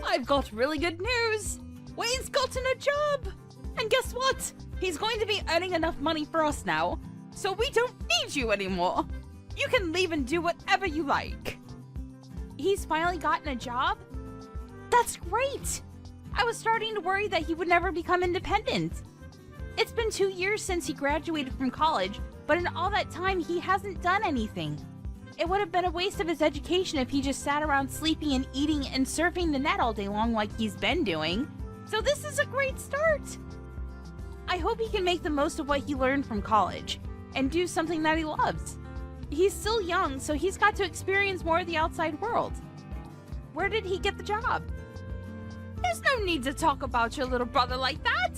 I've got really good news! Wayne's gotten a job! And guess what? He's going to be earning enough money for us now, so we don't need you anymore! You can leave and do whatever you like! He's finally gotten a job? That's great! I was starting to worry that he would never become independent. It's been 2 years since he graduated from college, but in all that time he hasn't done anything. It would have been a waste of his education if he just sat around sleeping and eating and surfing the net all day long like he's been doing. So this is a great start! I hope he can make the most of what he learned from college and do something that he loves. He's still young, so he's got to experience more of the outside world. Where did he get the job? There's no need to talk about your little brother like that!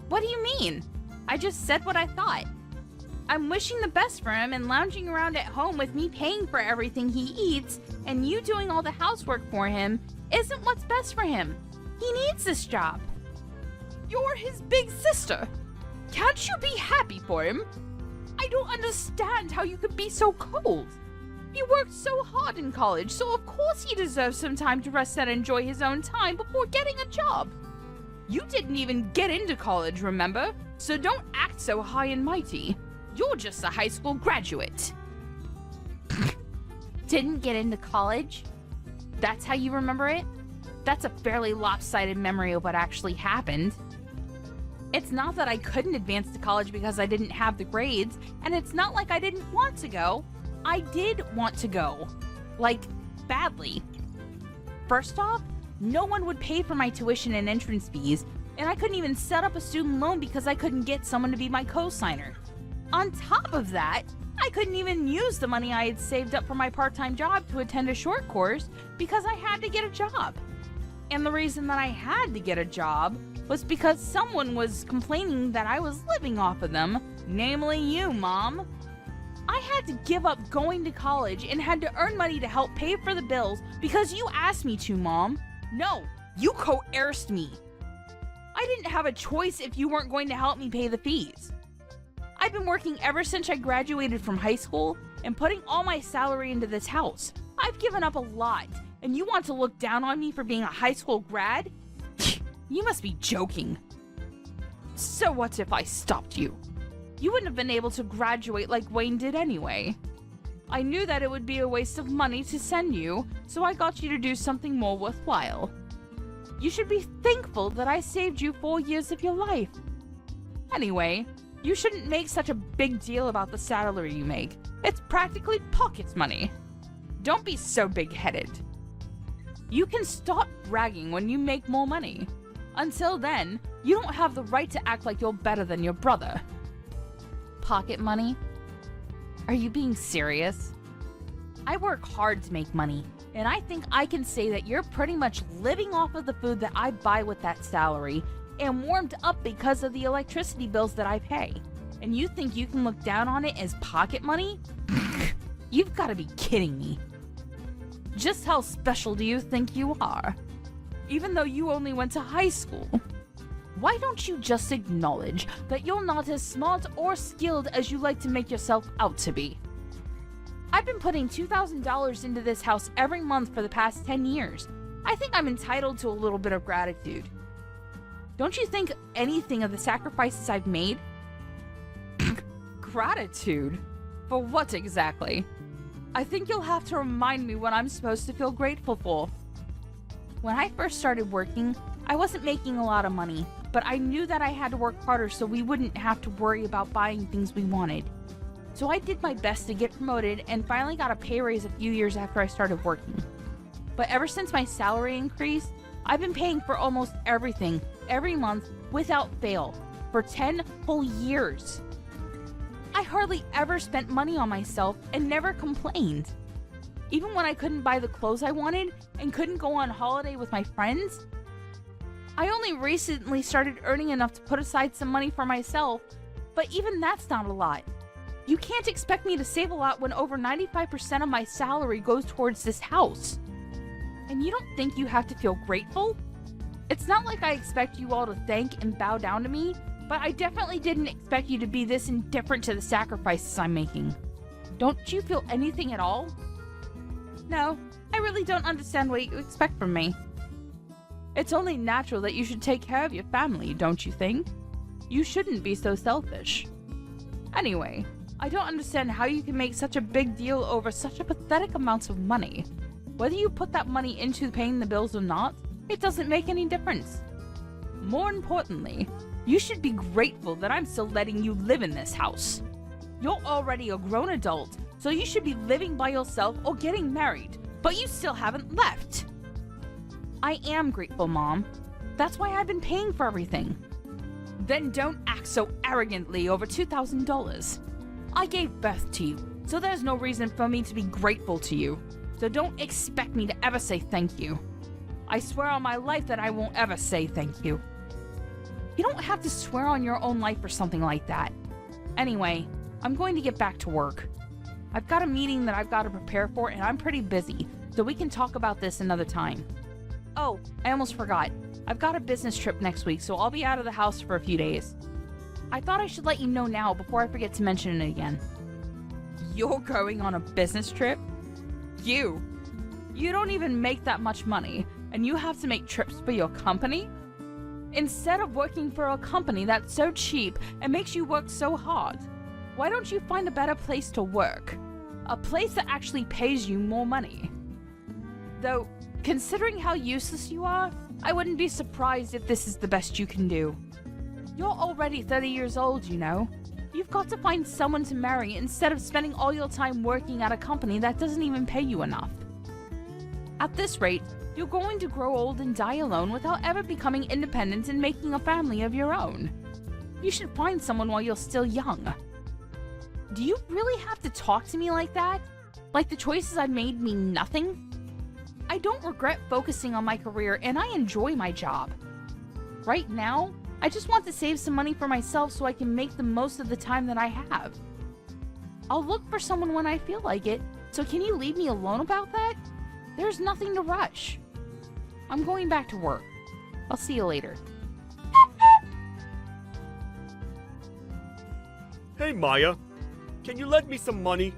What do you mean? I just said what I thought. I'm wishing the best for him, and lounging around at home with me paying for everything he eats and you doing all the housework for him isn't what's best for him. He needs this job. You're his big sister. Can't you be happy for him? I don't understand how you could be so cold. He worked so hard in college, so of course he deserves some time to rest and enjoy his own time before getting a job. You didn't even get into college, remember? So don't act so high and mighty. You're just a high school graduate. Didn't get into college? That's how you remember it? That's a fairly lopsided memory of what actually happened. It's not that I couldn't advance to college because I didn't have the grades, and it's not like I didn't want to go. I did want to go. Like, badly. First off, no one would pay for my tuition and entrance fees, and I couldn't even set up a student loan because I couldn't get someone to be my co-signer. On top of that, I couldn't even use the money I had saved up for my part-time job to attend a short course because I had to get a job. And the reason that I had to get a job was because someone was complaining that I was living off of them, namely you, Mom. I had to give up going to college and had to earn money to help pay for the bills because you asked me to, Mom. No, you coerced me. I didn't have a choice if you weren't going to help me pay the fees. I've been working ever since I graduated from high school and putting all my salary into this house. I've given up a lot, and you want to look down on me for being a high school grad? You must be joking. So what if I stopped you? You wouldn't have been able to graduate like Wayne did anyway. I knew that it would be a waste of money to send you, so I got you to do something more worthwhile. You should be thankful that I saved you 4 years of your life. Anyway, you shouldn't make such a big deal about the salary you make. It's practically pocket money. Don't be so big-headed. You can stop bragging when you make more money. Until then, you don't have the right to act like you're better than your brother. Pocket money? Are you being serious? I work hard to make money, and I think I can say that you're pretty much living off of the food that I buy with that salary and warmed up because of the electricity bills that I pay. And you think you can look down on it as pocket money? You've got to be kidding me. Just how special do you think you are? Even though you only went to high school. Why don't you just acknowledge that you're not as smart or skilled as you like to make yourself out to be? I've been putting $2,000 into this house every month for the past 10 years. I think I'm entitled to a little bit of gratitude. Don't you think anything of the sacrifices I've made? Gratitude? For what exactly? I think you'll have to remind me what I'm supposed to feel grateful for. When I first started working, I wasn't making a lot of money, but I knew that I had to work harder so we wouldn't have to worry about buying things we wanted. So I did my best to get promoted and finally got a pay raise a few years after I started working. But ever since my salary increased, I've been paying for almost everything, every month, without fail, for 10 whole years. I hardly ever spent money on myself and never complained. Even when I couldn't buy the clothes I wanted and couldn't go on holiday with my friends. I only recently started earning enough to put aside some money for myself, but even that's not a lot. You can't expect me to save a lot when over 95% of my salary goes towards this house. And you don't think you have to feel grateful? It's not like I expect you all to thank and bow down to me, but I definitely didn't expect you to be this indifferent to the sacrifices I'm making. Don't you feel anything at all? No, I really don't understand what you expect from me. It's only natural that you should take care of your family, don't you think? You shouldn't be so selfish. Anyway, I don't understand how you can make such a big deal over such a pathetic amount of money. Whether you put that money into paying the bills or not, it doesn't make any difference. More importantly, you should be grateful that I'm still letting you live in this house. You're already a grown adult, so you should be living by yourself or getting married, but you still haven't left. I am grateful, Mom. That's why I've been paying for everything. Then don't act so arrogantly over $2,000. I gave birth to you, so there's no reason for me to be grateful to you. So don't expect me to ever say thank you. I swear on my life that I won't ever say thank you. You don't have to swear on your own life or something like that. Anyway, I'm going to get back to work. I've got a meeting that I've got to prepare for and I'm pretty busy, so we can talk about this another time. Oh, I almost forgot. I've got a business trip next week, so I'll be out of the house for a few days. I thought I should let you know now before I forget to mention it again. You're going on a business trip? You don't even make that much money, and you have to make trips for your company? Instead of working for a company that's so cheap and makes you work so hard, why don't you find a better place to work? A place that actually pays you more money. Though, considering how useless you are, I wouldn't be surprised if this is the best you can do. You're already 30 years old, you know. You've got to find someone to marry instead of spending all your time working at a company that doesn't even pay you enough. At this rate, you're going to grow old and die alone without ever becoming independent and making a family of your own. You should find someone while you're still young. Do you really have to talk to me like that? Like the choices I've made mean nothing? I don't regret focusing on my career and I enjoy my job. Right now, I just want to save some money for myself so I can make the most of the time that I have. I'll look for someone when I feel like it, so can you leave me alone about that? There's nothing to rush. I'm going back to work. I'll see you later. Hey Maya, can you lend me some money?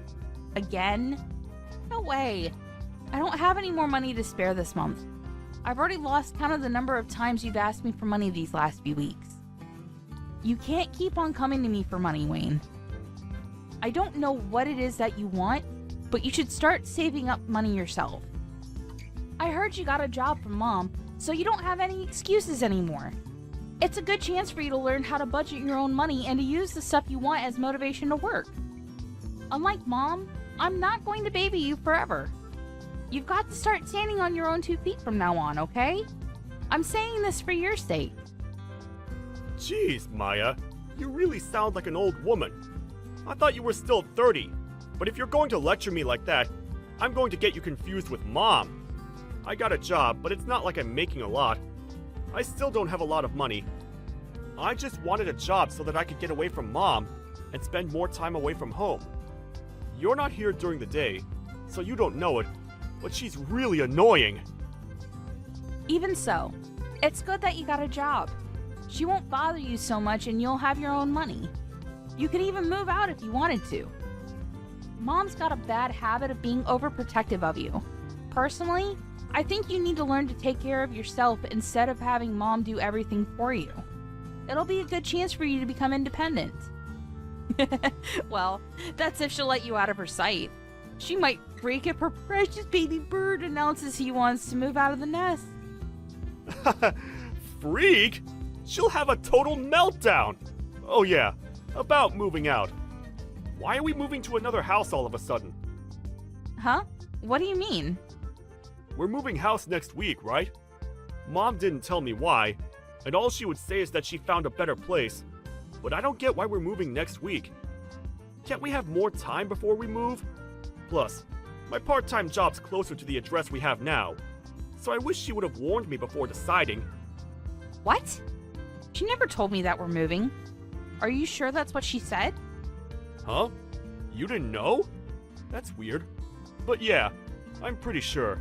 Again? No way. I don't have any more money to spare this month. I've already lost count of the number of times you've asked me for money these last few weeks. You can't keep on coming to me for money, Wayne. I don't know what it is that you want, but you should start saving up money yourself. I heard you got a job from Mom, so you don't have any excuses anymore. It's a good chance for you to learn how to budget your own money and to use the stuff you want as motivation to work. Unlike Mom, I'm not going to baby you forever. You've got to start standing on your own 2 feet from now on, okay? I'm saying this for your sake. Jeez, Maya, you really sound like an old woman. I thought you were still 30, but if you're going to lecture me like that, I'm going to get you confused with Mom. I got a job, but it's not like I'm making a lot. I still don't have a lot of money. I just wanted a job so that I could get away from Mom and spend more time away from home. You're not here during the day, so you don't know it, but she's really annoying. Even so, it's good that you got a job. She won't bother you so much and you'll have your own money. You could even move out if you wanted to. Mom's got a bad habit of being overprotective of you. Personally, I think you need to learn to take care of yourself instead of having Mom do everything for you. It'll be a good chance for you to become independent. Well, that's if she'll let you out of her sight. She might freak if her precious baby bird announces he wants to move out of the nest. Freak? She'll have a total meltdown. Oh yeah, about moving out. Why are we moving to another house all of a sudden? Huh? What do you mean? We're moving house next week, right? Mom didn't tell me why, and all she would say is that she found a better place. But I don't get why we're moving next week. Can't we have more time before we move? Plus, my part-time job's closer to the address we have now, so I wish she would have warned me before deciding. What? She never told me that we're moving. Are you sure that's what she said? Huh? You didn't know? That's weird. But yeah, I'm pretty sure.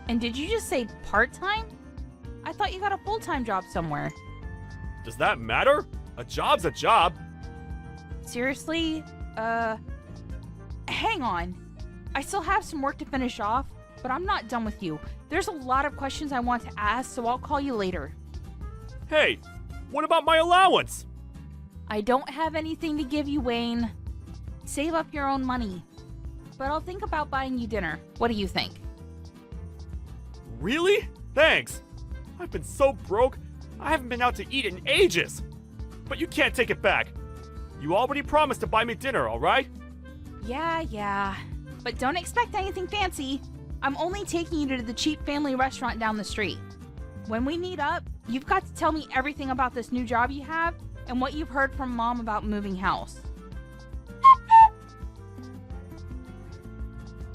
And did you just say part-time? I thought you got a full-time job somewhere. Does that matter? A job's a job. Seriously? Hang on. I still have some work to finish off. But I'm not done with you. There's a lot of questions I want to ask, so I'll call you later. Hey, what about my allowance? I don't have anything to give you, Wayne. Save up your own money. But I'll think about buying you dinner. What do you think? Really? Thanks. I've been so broke, I haven't been out to eat in ages. But you can't take it back. You already promised to buy me dinner, alright? Yeah. But don't expect anything fancy. I'm only taking you to the cheap family restaurant down the street. When we meet up, you've got to tell me everything about this new job you have and what you've heard from Mom about moving house.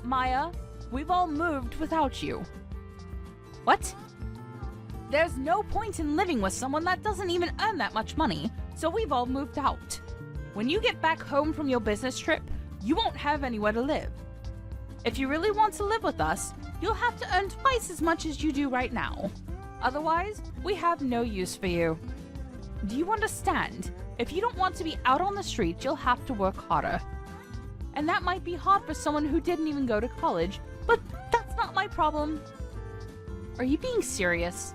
Maya, we've all moved without you. What? There's no point in living with someone that doesn't even earn that much money, so we've all moved out. When you get back home from your business trip, you won't have anywhere to live. If you really want to live with us, you'll have to earn twice as much as you do right now. Otherwise, we have no use for you. Do you understand? If you don't want to be out on the street, you'll have to work harder. And that might be hard for someone who didn't even go to college, but that's not my problem. Are you being serious?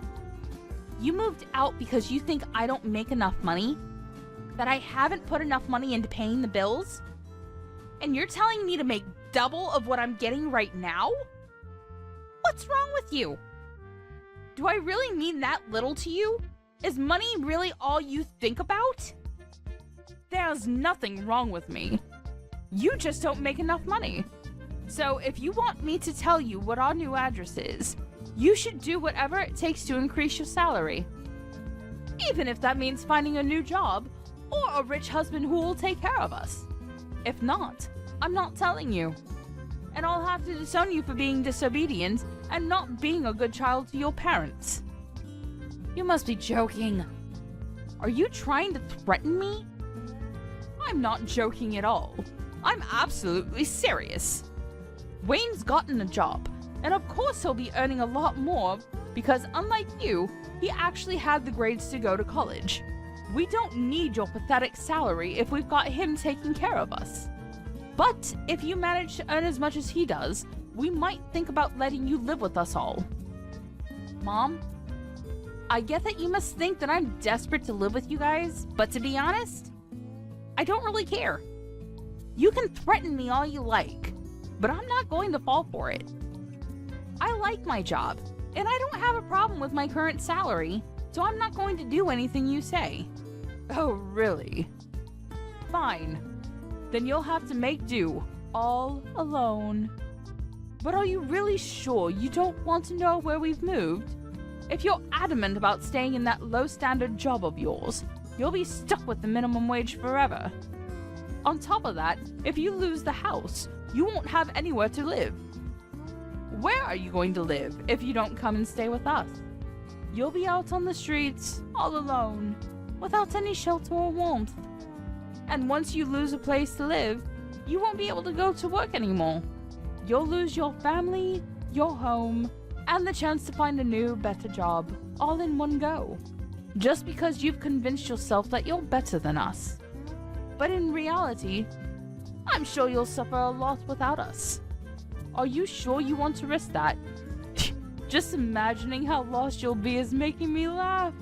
You moved out because you think I don't make enough money? That I haven't put enough money into paying the bills? And you're telling me to make double of what I'm getting right now? What's wrong with you? Do I really mean that little to you? Is money really all you think about? There's nothing wrong with me. You just don't make enough money. So if you want me to tell you what our new address is, you should do whatever it takes to increase your salary. Even if that means finding a new job or a rich husband who will take care of us. If not, I'm not telling you. And I'll have to disown you for being disobedient and not being a good child to your parents. You must be joking. Are you trying to threaten me? I'm not joking at all. I'm absolutely serious. Wayne's gotten a job, and of course he'll be earning a lot more because unlike you, he actually had the grades to go to college. We don't need your pathetic salary if we've got him taking care of us. But if you manage to earn as much as he does, we might think about letting you live with us all. Mom, I get that you must think that I'm desperate to live with you guys, but to be honest, I don't really care. You can threaten me all you like, but I'm not going to fall for it. I like my job, and I don't have a problem with my current salary, so I'm not going to do anything you say. Oh, really? Fine. Then you'll have to make do, all alone. But are you really sure you don't want to know where we've moved? If you're adamant about staying in that low-standard job of yours, you'll be stuck with the minimum wage forever. On top of that, if you lose the house, you won't have anywhere to live. Where are you going to live if you don't come and stay with us? You'll be out on the streets, all alone, without any shelter or warmth. And once you lose a place to live, you won't be able to go to work anymore. You'll lose your family, your home, and the chance to find a new, better job, all in one go. Just because you've convinced yourself that you're better than us. But in reality, I'm sure you'll suffer a lot without us. Are you sure you want to risk that? Just imagining how lost you'll be is making me laugh.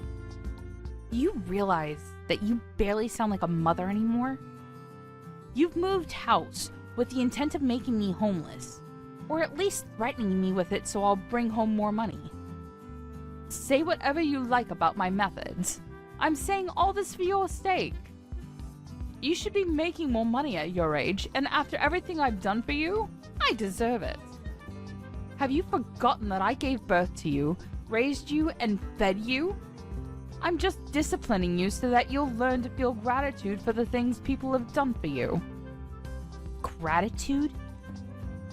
You realize that you barely sound like a mother anymore? You've moved house with the intent of making me homeless, or at least threatening me with it so I'll bring home more money. Say whatever you like about my methods. I'm saying all this for your sake. You should be making more money at your age, and after everything I've done for you, I deserve it. Have you forgotten that I gave birth to you, raised you, and fed you? I'm just disciplining you so that you'll learn to feel gratitude for the things people have done for you. Gratitude?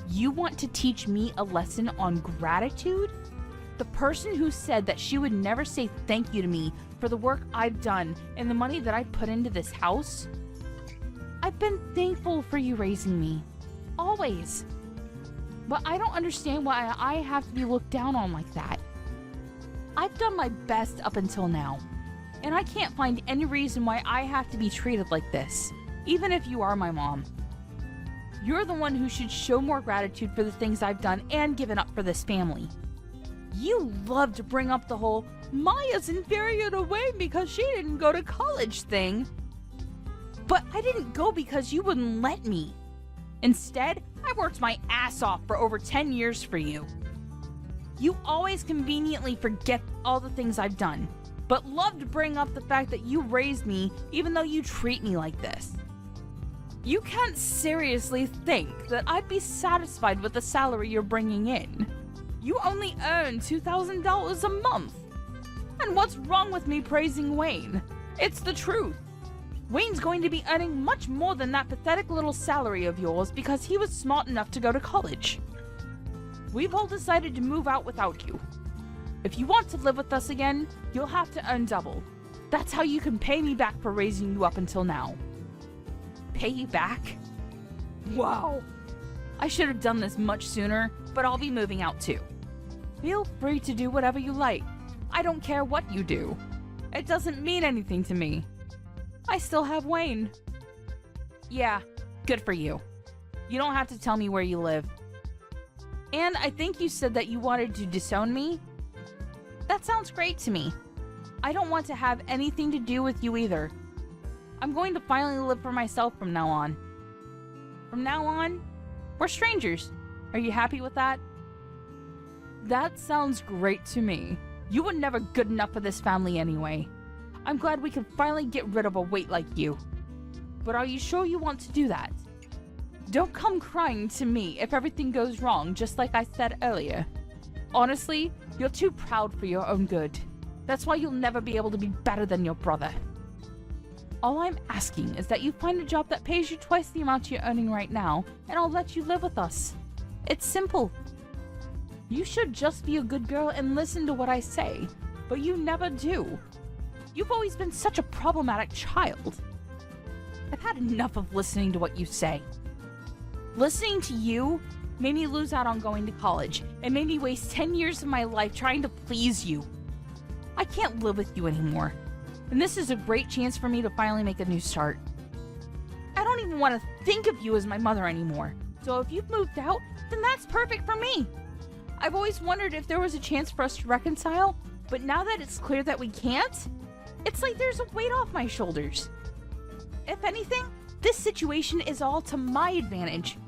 You want to teach me a lesson on gratitude? The person who said that she would never say thank you to me for the work I've done and the money that I put into this house? I've been thankful for you raising me. Always. But I don't understand why I have to be looked down on like that. I've done my best up until now, and I can't find any reason why I have to be treated like this, even if you are my mom. You're the one who should show more gratitude for the things I've done and given up for this family. You love to bring up the whole Maya's inferior to Wayne because she didn't go to college thing. But I didn't go because you wouldn't let me. Instead, I worked my ass off for over 10 years for you. You always conveniently forget all the things I've done, but love to bring up the fact that you raised me even though you treat me like this. You can't seriously think that I'd be satisfied with the salary you're bringing in. You only earn $2,000 a month. And what's wrong with me praising Wayne? It's the truth. Wayne's going to be earning much more than that pathetic little salary of yours because he was smart enough to go to college. We've all decided to move out without you. If you want to live with us again, you'll have to earn double. That's how you can pay me back for raising you up until now. Pay you back? Wow. I should have done this much sooner, but I'll be moving out too. Feel free to do whatever you like. I don't care what you do. It doesn't mean anything to me. I still have Wayne. Yeah, good for you. You don't have to tell me where you live. And I think you said that you wanted to disown me? That sounds great to me. I don't want to have anything to do with you either. I'm going to finally live for myself from now on. From now on, we're strangers. Are you happy with that? That sounds great to me. You were never good enough for this family anyway. I'm glad we can finally get rid of a weight like you. But are you sure you want to do that? Don't come crying to me if everything goes wrong, just like I said earlier. Honestly, you're too proud for your own good. That's why you'll never be able to be better than your brother. All I'm asking is that you find a job that pays you twice the amount you're earning right now, and I'll let you live with us. It's simple. You should just be a good girl and listen to what I say, but you never do. You've always been such a problematic child. I've had enough of listening to what you say. Listening to you made me lose out on going to college and made me waste 10 years of my life trying to please you. I can't live with you anymore, and this is a great chance for me to finally make a new start. I don't even want to think of you as my mother anymore, so if you've moved out, then that's perfect for me. I've always wondered if there was a chance for us to reconcile, but now that it's clear that we can't, it's like there's a weight off my shoulders. If anything, this situation is all to my advantage.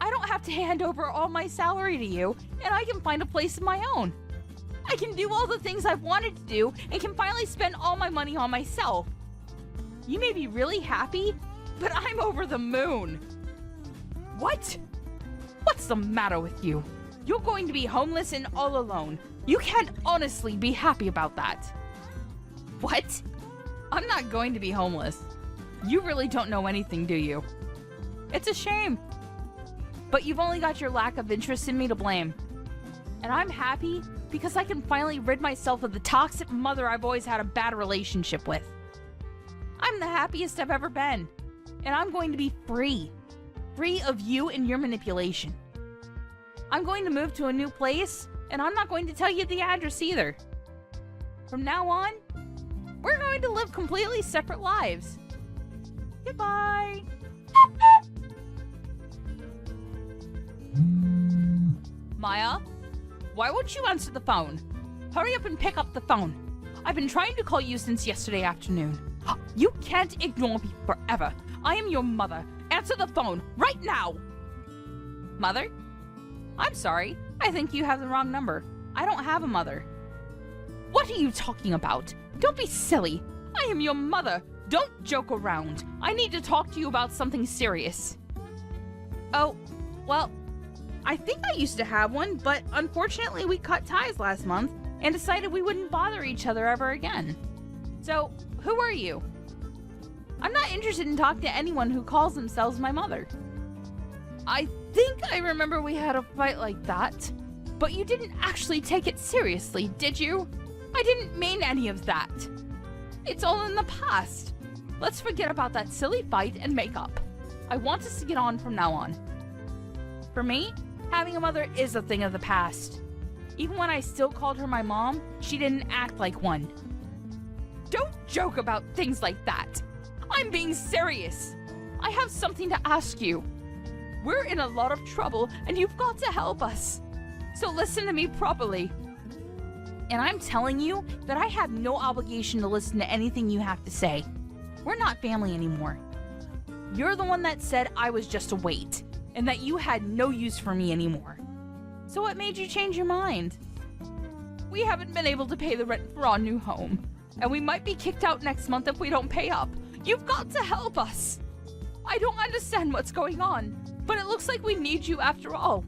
I don't have to hand over all my salary to you, and I can find a place of my own. I can do all the things I've wanted to do and can finally spend all my money on myself. You may be really happy, but I'm over the moon. What? What's the matter with you? You're going to be homeless and all alone. You can't honestly be happy about that. What? I'm not going to be homeless. You really don't know anything, do you? It's a shame. But you've only got your lack of interest in me to blame. And I'm happy because I can finally rid myself of the toxic mother I've always had a bad relationship with. I'm the happiest I've ever been. And I'm going to be free. Free of you and your manipulation. I'm going to move to a new place, and I'm not going to tell you the address either. From now on, we're going to live completely separate lives. Goodbye. Maya, why won't you answer the phone? Hurry up and pick up the phone. I've been trying to call you since yesterday afternoon. You can't ignore me forever. I am your mother. Answer the phone right now. Mother? I'm sorry. I think you have the wrong number. I don't have a mother. What are you talking about? Don't be silly. I am your mother. Don't joke around. I need to talk to you about something serious. Oh, well, I think I used to have one, but unfortunately we cut ties last month and decided we wouldn't bother each other ever again. So, who are you? I'm not interested in talking to anyone who calls themselves my mother. I think I remember we had a fight like that, but you didn't actually take it seriously, did you? I didn't mean any of that. It's all in the past. Let's forget about that silly fight and make up. I want us to get on from now on. For me, having a mother is a thing of the past. Even when I still called her my mom, she didn't act like one. Don't joke about things like that. I'm being serious. I have something to ask you. We're in a lot of trouble, and you've got to help us. So listen to me properly. And I'm telling you that I have no obligation to listen to anything you have to say. We're not family anymore. You're the one that said I was just a weight, and that you had no use for me anymore. So what made you change your mind? We haven't been able to pay the rent for our new home, and we might be kicked out next month if we don't pay up. You've got to help us. I don't understand what's going on, but it looks like we need you after all.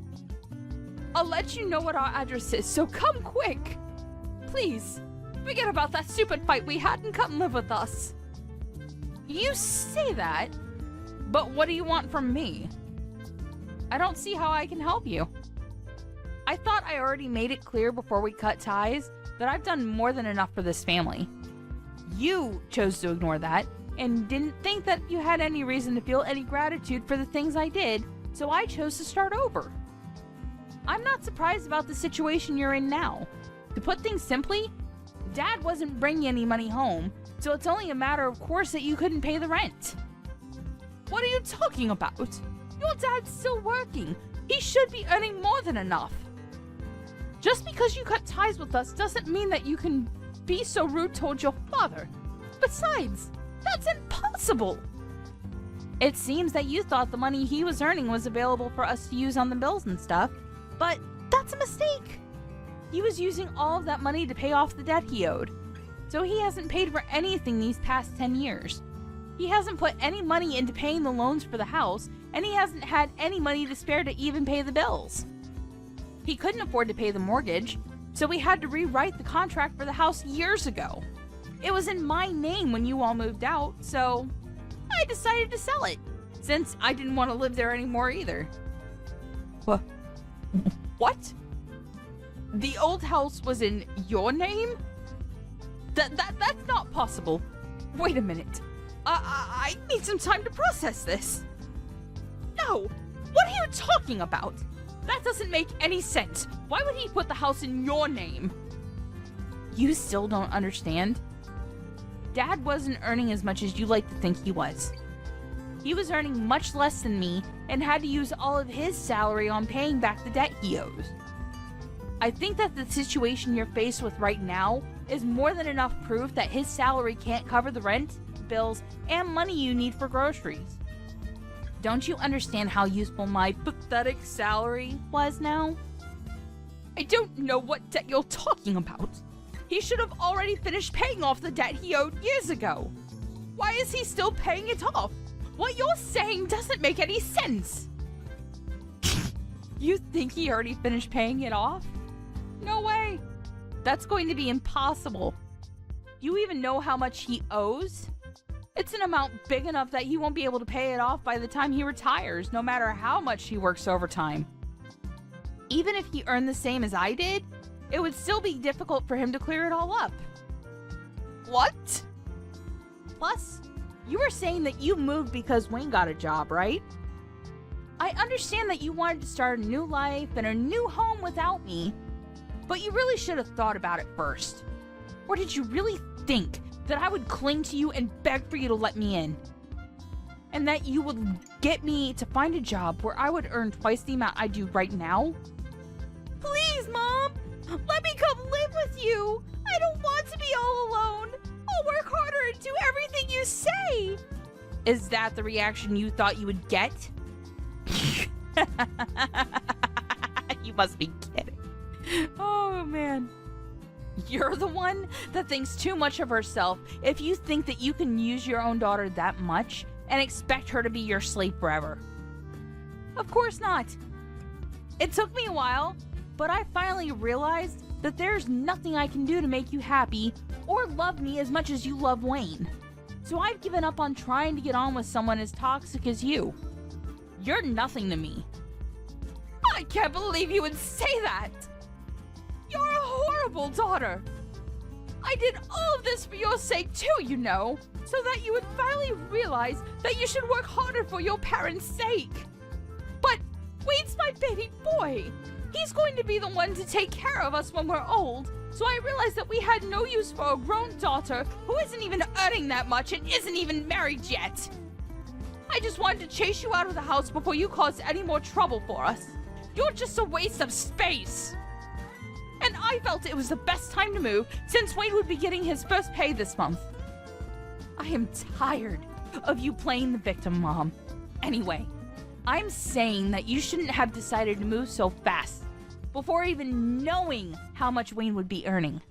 I'll let you know what our address is, so come quick. Please, forget about that stupid fight we had and come live with us. You say that, but what do you want from me? I don't see how I can help you. I thought I already made it clear before we cut ties that I've done more than enough for this family. You chose to ignore that and didn't think that you had any reason to feel any gratitude for the things I did, so I chose to start over. I'm not surprised about the situation you're in now. To put things simply, Dad wasn't bringing any money home, so it's only a matter of course that you couldn't pay the rent. What are you talking about? Your dad's still working. He should be earning more than enough. Just because you cut ties with us doesn't mean that you can be so rude towards your father. Besides, that's impossible. It seems that you thought the money he was earning was available for us to use on the bills and stuff, but that's a mistake. He was using all of that money to pay off the debt he owed, so he hasn't paid for anything these past 10 years. He hasn't put any money into paying the loans for the house, and he hasn't had any money to spare to even pay the bills. He couldn't afford to pay the mortgage, so we had to rewrite the contract for the house years ago. It was in my name when you all moved out, so I decided to sell it, since I didn't want to live there anymore either. What? The old house was in your name? That's not possible. Wait a minute. I need some time to process this. No! What are you talking about? That doesn't make any sense. Why would he put the house in your name? You still don't understand? Dad wasn't earning as much as you like to think he was. He was earning much less than me and had to use all of his salary on paying back the debt he owes. I think that the situation you're faced with right now is more than enough proof that his salary can't cover the rent, bills, and money you need for groceries. Don't you understand how useful my pathetic salary was now? I don't know what debt you're talking about. He should have already finished paying off the debt he owed years ago. Why is he still paying it off? What you're saying doesn't make any sense. You think he already finished paying it off? No way. That's going to be impossible. You even know how much he owes? It's an amount big enough that he won't be able to pay it off by the time he retires, no matter how much he works overtime. Even if he earned the same as I did, it would still be difficult for him to clear it all up. What? Plus, you were saying that you moved because Wayne got a job, right? I understand that you wanted to start a new life and a new home without me, but you really should have thought about it first. Or did you really think that I would cling to you and beg for you to let me in? And that you would get me to find a job where I would earn twice the amount I do right now? Please, Mom! Let me come live with you! I don't want to be all alone! I'll work harder and do everything you say! Is that the reaction you thought you would get? You must be kidding. Oh, man. You're the one that thinks too much of herself if you think that you can use your own daughter that much and expect her to be your slave forever. Of course not. It took me a while, but I finally realized that there's nothing I can do to make you happy or love me as much as you love Wayne. So I've given up on trying to get on with someone as toxic as you. You're nothing to me. I can't believe you would say that! You're a horrible daughter! I did all of this for your sake too, you know, so that you would finally realize that you should work harder for your parents' sake. But Wayne's my baby boy! He's going to be the one to take care of us when we're old, so I realized that we had no use for a grown daughter who isn't even earning that much and isn't even married yet. I just wanted to chase you out of the house before you caused any more trouble for us. You're just a waste of space. And I felt it was the best time to move since Wayne would be getting his first pay this month. I am tired of you playing the victim, Mom. Anyway, I'm saying that you shouldn't have decided to move so fast before even knowing how much Wayne would be earning.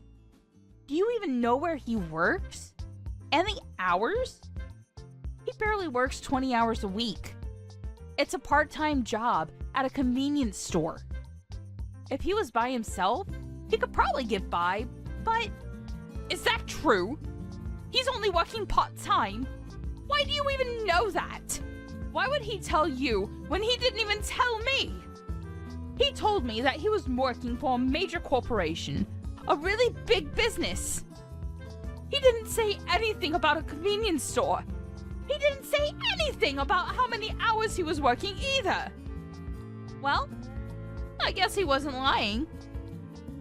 Do you even know where he works? And the hours? He barely works 20 hours a week. It's a part-time job at a convenience store. If he was by himself, he could probably get by, but is that true? He's only working part-time. Why do you even know that? Why would he tell you when he didn't even tell me? He told me that he was working for a major corporation, a really big business. He didn't say anything about a convenience store. He didn't say anything about how many hours he was working either. Well, I guess he wasn't lying.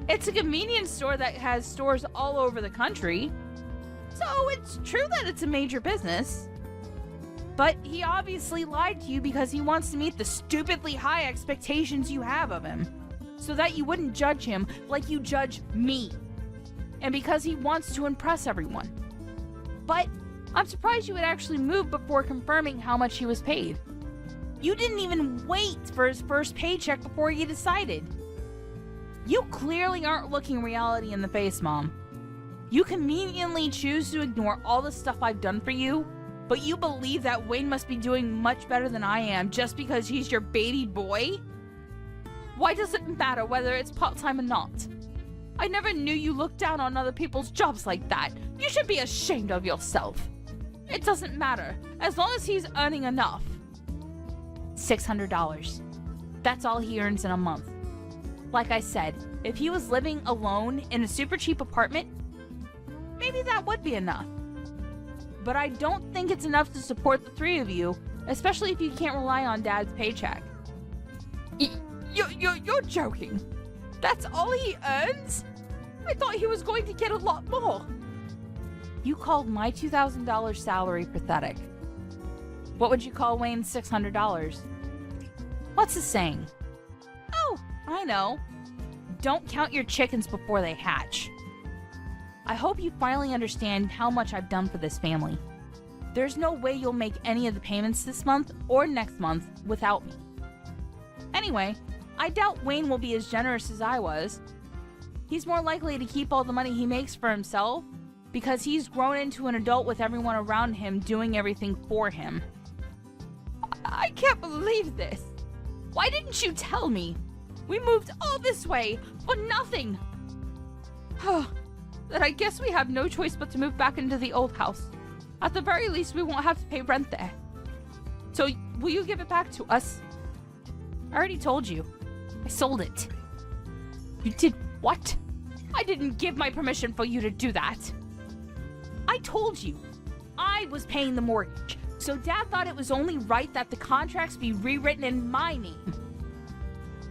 It's a convenience store that has stores all over the country, so it's true that it's a major business. But he obviously lied to you because he wants to meet the stupidly high expectations you have of him, so that you wouldn't judge him like you judge me. And because he wants to impress everyone. But I'm surprised you would actually move before confirming how much he was paid. You didn't even wait for his first paycheck before you decided. You clearly aren't looking reality in the face, Mom. You conveniently choose to ignore all the stuff I've done for you, but you believe that Wayne must be doing much better than I am just because he's your baby boy? Why does it matter whether it's part-time or not? I never knew you looked down on other people's jobs like that. You should be ashamed of yourself. It doesn't matter, as long as he's earning enough. $600. That's all he earns in a month. Like I said, if he was living alone in a super cheap apartment, maybe that would be enough. But I don't think it's enough to support the three of you, especially if you can't rely on Dad's paycheck. You're joking. That's all he earns? I thought he was going to get a lot more. You called my $2,000 salary pathetic. What would you call Wayne's $600? What's the saying? Oh, I know. Don't count your chickens before they hatch. I hope you finally understand how much I've done for this family. There's no way you'll make any of the payments this month or next month without me. Anyway, I doubt Wayne will be as generous as I was. He's more likely to keep all the money he makes for himself because he's grown into an adult with everyone around him doing everything for him. I can't believe this. Why didn't you tell me? We moved all this way for nothing. Then I guess we have no choice but to move back into the old house. At the very least, we won't have to pay rent there. So, will you give it back to us? I already told you. I sold it. You did what? I didn't give my permission for you to do that. I told you. I was paying the mortgage, so Dad thought it was only right that the contracts be rewritten in my name.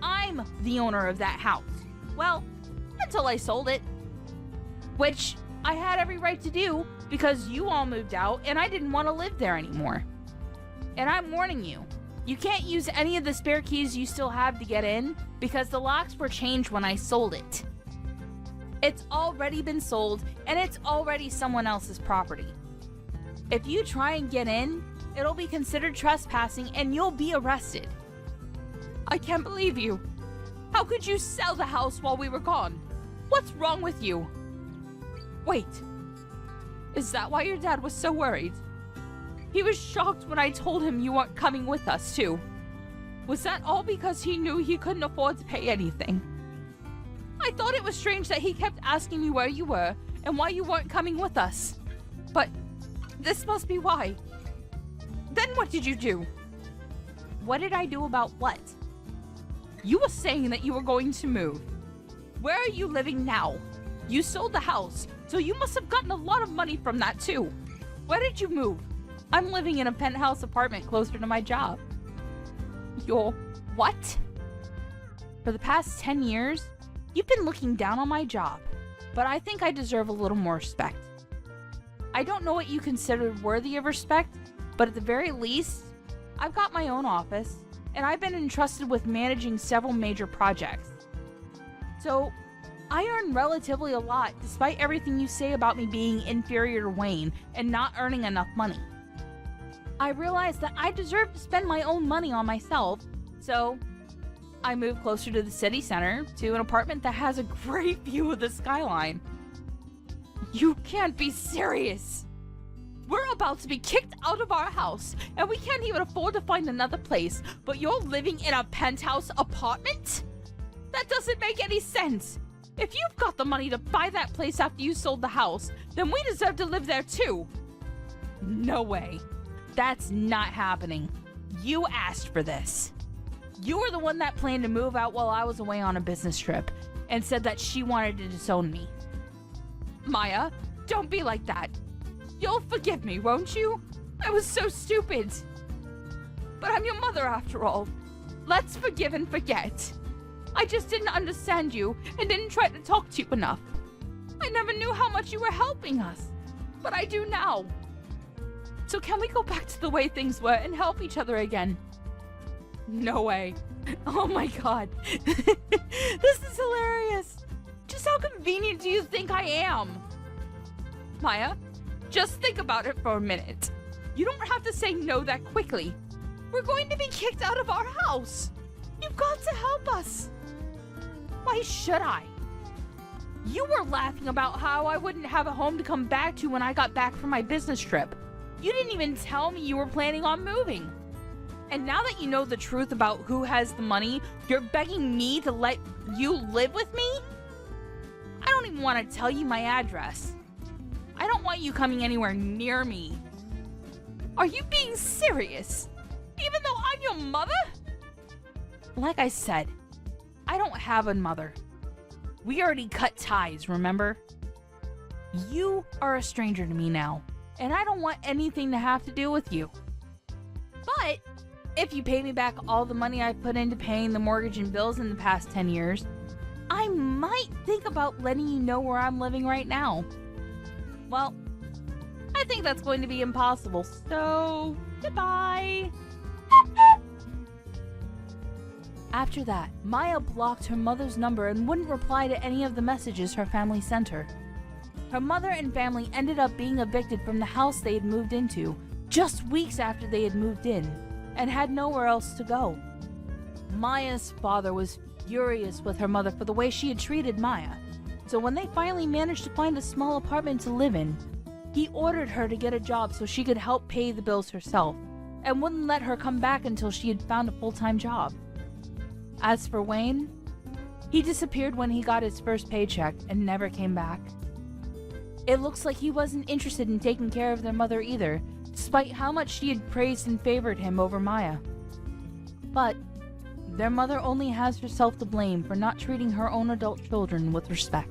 I'm the owner of that house. Well, until I sold it. Which I had every right to do because you all moved out and I didn't want to live there anymore. And I'm warning you, you can't use any of the spare keys you still have to get in because the locks were changed when I sold it. It's already been sold and it's already someone else's property. If you try and get in, it'll be considered trespassing and you'll be arrested. I can't believe you. How could you sell the house while we were gone? What's wrong with you? Wait, is that why your dad was so worried? He was shocked when I told him you weren't coming with us, too. Was that all because he knew he couldn't afford to pay anything? I thought it was strange that he kept asking me where you were and why you weren't coming with us. But this must be why. Then what did you do? What did I do about what? You were saying that you were going to move. Where are you living now? You sold the house, so you must have gotten a lot of money from that too. Where did you move? I'm living in a penthouse apartment closer to my job. You're what? For the past 10 years, you've been looking down on my job, but I think I deserve a little more respect. I don't know what you considered worthy of respect, but at the very least, I've got my own office, and I've been entrusted with managing several major projects. So, I earn relatively a lot despite everything you say about me being inferior to Wayne and not earning enough money. I realized that I deserve to spend my own money on myself, so I moved closer to the city center to an apartment that has a great view of the skyline. You can't be serious! We're about to be kicked out of our house, and we can't even afford to find another place, but you're living in a penthouse apartment? That doesn't make any sense! If you've got the money to buy that place after you sold the house, then we deserve to live there too! No way. That's not happening. You asked for this. You were the one that planned to move out while I was away on a business trip, and said that she wanted to disown me. Maya, don't be like that. You'll forgive me, won't you? I was so stupid. But I'm your mother after all. Let's forgive and forget. I just didn't understand you and didn't try to talk to you enough. I never knew how much you were helping us, but I do now. So can we go back to the way things were and help each other again? No way. Oh my god. This is hilarious. Just how convenient do you think I am? Maya, just think about it for a minute. You don't have to say no that quickly. We're going to be kicked out of our house. You've got to help us. Why should I? You were laughing about how I wouldn't have a home to come back to when I got back from my business trip. You didn't even tell me you were planning on moving. And now that you know the truth about who has the money, you're begging me to let you live with me? I don't even want to tell you my address. I don't want you coming anywhere near me. Are you being serious? Even though I'm your mother? Like I said, I don't have a mother. We already cut ties, remember? You are a stranger to me now, and I don't want anything to have to do with you. But if you pay me back all the money I've put into paying the mortgage and bills in the past 10 years, I might think about letting you know where I'm living right now. Well, I think that's going to be impossible, so goodbye. After that, Maya blocked her mother's number and wouldn't reply to any of the messages her family sent her. Her mother and family ended up being evicted from the house they had moved into just weeks after they had moved in and had nowhere else to go. Maya's father was furious with her mother for the way she had treated Maya, so when they finally managed to find a small apartment to live in, he ordered her to get a job so she could help pay the bills herself and wouldn't let her come back until she had found a full-time job. As for Wayne, he disappeared when he got his first paycheck and never came back. It looks like he wasn't interested in taking care of their mother either, despite how much she had praised and favored him over Maya. But their mother only has herself to blame for not treating her own adult children with respect.